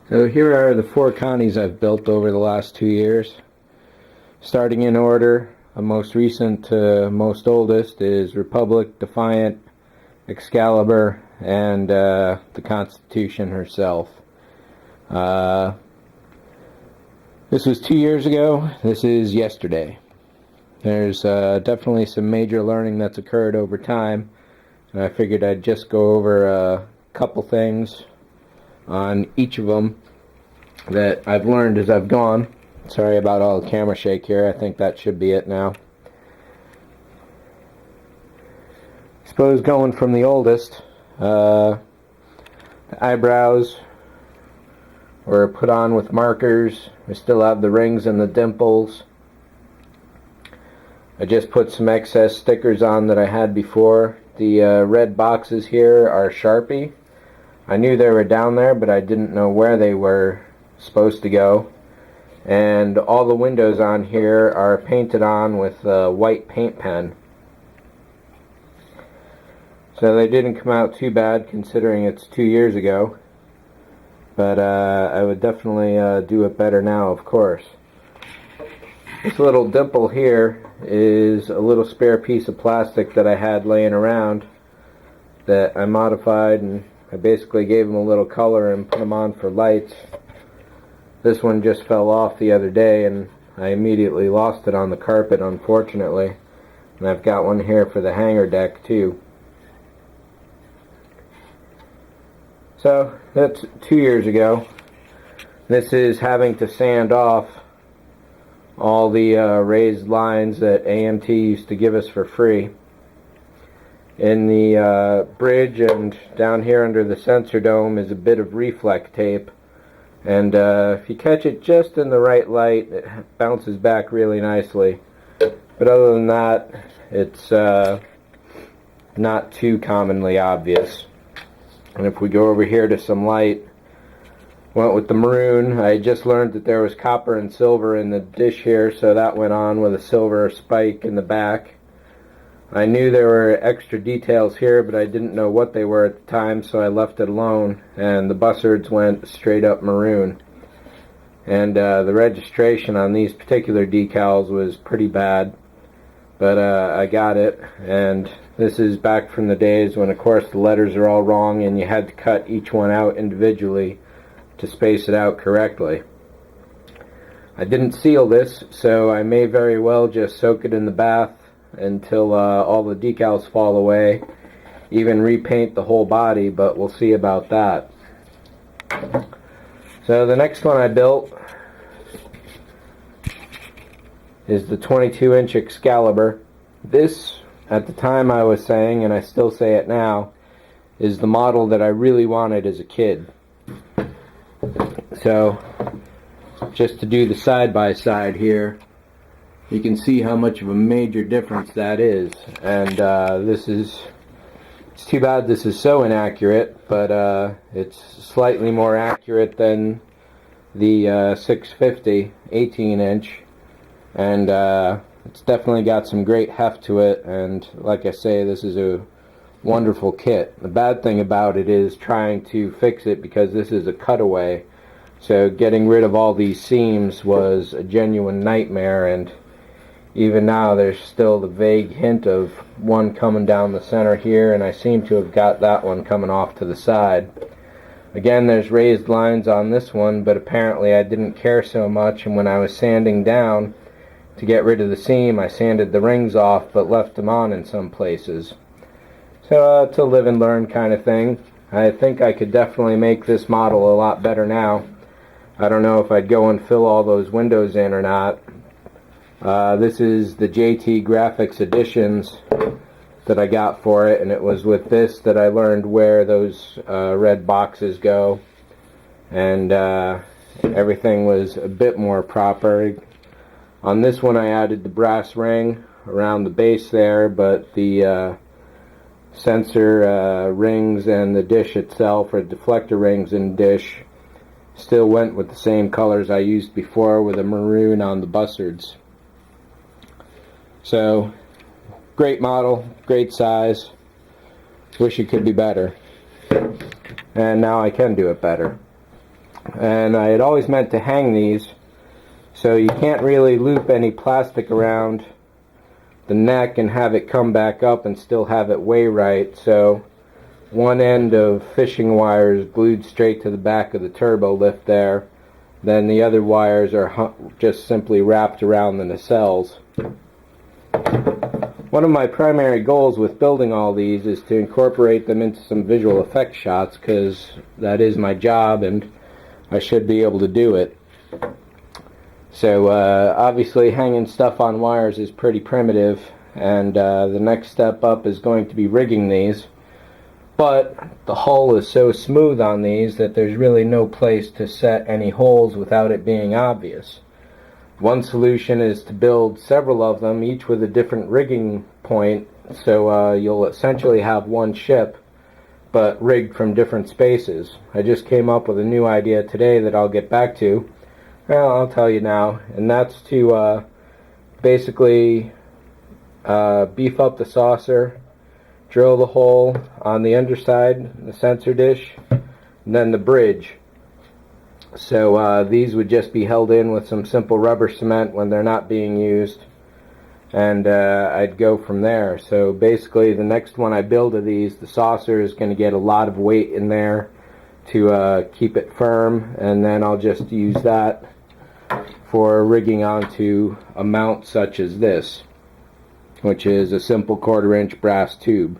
So here are the 4 Connies I've built over the last 2 years. Starting in order, the most recent to most oldest is Republic, Defiant, Excalibur, and the Constitution herself. This was 2 years ago. This is yesterday. There's definitely some major learning that's occurred over time, and I figured I'd just go over a couple things on each of them that I've learned as I've gone. Sorry about all the camera shake here. I think that should be it now. I suppose going from the oldest, the eyebrows were put on with markers. We still have the rings and the dimples. I just put some excess stickers on that I had before. The red boxes here are Sharpie. I knew they were down there, but I didn't know where they were supposed to go. And all the windows on here are painted on with a white paint pen. So they didn't come out too bad considering it's 2 years ago. But I would definitely do it better now, of course. This little dimple here is a little spare piece of plastic that I had laying around that I modified, and I basically gave them a little color and put them on for lights. This one just fell off the other day and I immediately lost it on the carpet, unfortunately. And I've got one here for the hanger deck too. So that's 2 years ago. This is having to sand off all the raised lines that AMT used to give us for free. In the bridge and down here under the sensor dome is a bit of reflect tape, and if you catch it just in the right light, it bounces back really nicely. But other than that, it's not too commonly obvious. And if we go over here to some light, went with the maroon. I just learned that there was copper and silver in the dish here, so that went on with a silver spike in the back. I knew there were extra details here, but I didn't know what they were at the time, so I left it alone, and the buzzards went straight up maroon. And the registration on these particular decals was pretty bad, but I got it. And this is back from the days when, of course, the letters are all wrong and you had to cut each one out individually to space it out correctly. I didn't seal this, so I may very well just soak it in the bath until all the decals fall away, even repaint the whole body, but we'll see about that. So the next one I built is the 22-inch Excalibur. This, at the time I was saying, and I still say it now, is the model that I really wanted as a kid. So, just to do the side-by-side here, you can see how much of a major difference that is. And it's too bad this is so inaccurate, but it's slightly more accurate than the 650 18-inch, and it's definitely got some great heft to it. And like I say, this is a wonderful kit. The bad thing about it is trying to fix it, because this is a cutaway, so getting rid of all these seams was a genuine nightmare. And even now there's still the vague hint of one coming down the center here, and I seem to have got that one coming off to the side. Again, there's raised lines on this one, but apparently I didn't care so much, and when I was sanding down to get rid of the seam, I sanded the rings off but left them on in some places. So it's a live and learn kind of thing. I think I could definitely make this model a lot better now. I don't know if I'd go and fill all those windows in or not. This is the JT Graphics Editions that I got for it, and it was with this that I learned where those red boxes go, and everything was a bit more proper. On this one I added the brass ring around the base there, but the sensor rings and the dish itself, or deflector rings and dish, still went with the same colors I used before, with a maroon on the buzzards. So, great model, great size. Wish it could be better. And now I can do it better. And I had always meant to hang these, so you can't really loop any plastic around the neck and have it come back up and still have it weigh right. So one end of fishing wire is glued straight to the back of the turbo lift there. Then the other wires are just simply wrapped around the nacelles. One of my primary goals with building all these is to incorporate them into some visual effects shots, because that is my job and I should be able to do it. So obviously hanging stuff on wires is pretty primitive, and the next step up is going to be rigging these. But the hull is so smooth on these that there's really no place to set any holes without it being obvious. One solution is to build several of them, each with a different rigging point, so you'll essentially have one ship, but rigged from different spaces. I just came up with a new idea today that I'll get back to. Well, I'll tell you now, and that's to basically beef up the saucer, drill the hole on the underside, the sensor dish, and then the bridge. So these would just be held in with some simple rubber cement when they're not being used, and I'd go from there. So basically the next one I build of these, the saucer is going to get a lot of weight in there to keep it firm, and then I'll just use that for rigging onto a mount such as this, which is a simple 1/4 inch brass tube.